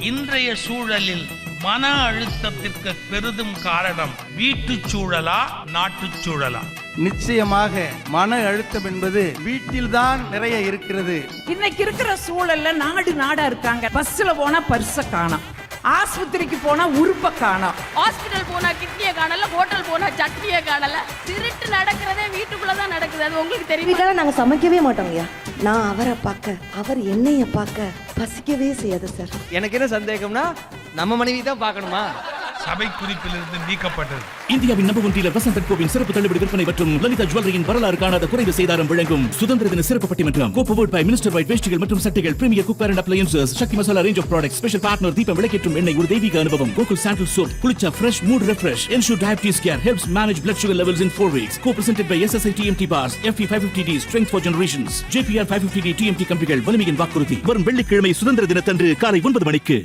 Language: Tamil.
இன்றைய சூழலில் மன அழுத்தத்திற்கு பெரிதும் காரணம் வீட்டுச் சூழலா நாட்டுச் சூழலா? நிச்சயமாக மன அழுத்தம் என்பது வீட்டில்தான் நிறைய இருக்கிறது. இன்னைக்கு இருக்கிற சூழல்ல நாடா இருக்காங்க. பஸ்ல போனா பர்ஸ காணோம், ஆஸ்பத்திரிக்கு போனா உறுப்ப காணோம், ஹாஸ்பிடல் போனா கிட்னியை காணல, ஹோட்டல் போனா சட்னியை காணல. திருட்டு நடக்கிறதே வீட்டுக்குள்ளதான் நடக்குது. அது உங்களுக்கு தெரியுமா? நாங்க சமைக்கவே மாட்டோங்கய்யா. நான் அவரை பார்க்க, அவர் என்னைய பார்க்க பசிக்கவே செய்யாது சார். எனக்கு என்ன சந்தேகம்னா, நம்ம மனைவி தான் பார்க்கணுமா? சபை குறிப்பிலிருந்து நீக்கப்பட்டது. இந்தியாவின் நம்பர் 1 டீலர் வசந்த் & கோவின் சிறப்பு தள்ளுபடி விற்பனை மற்றும் லலிதா ஜுவல்லரியின் வரலாறு காணாத குறைந்த செய்தாரம் வழங்கும் சுதந்திர தின சிறப்பு பட்டிமன்றம். கோபவோட் பை மினிஸ்டர் வைட் வேஷ்டிகள் மற்றும் சட்டைகள், premier cookware and appliances, Sakthi masala range of products, special partner Deepam விளக்கேற்றும் எண்ணெய், ஒரு தெய்வீக அனுபவம், கோகுல் சாண்டல் சோப், குளிச்சா fresh mood refresh, Ensure diabetes care, helps manage blood sugar levels in 4 weeks. Co-presented by SSI TMT bars, FE 550D strength for generations, JPR 550D TMT கம்பிகள், வலிமையின் வாக்குறுதி. வரும் வெள்ளிக்கிழமை சுதந்திர தினத்தன்று காலை 9 மணிக்கு.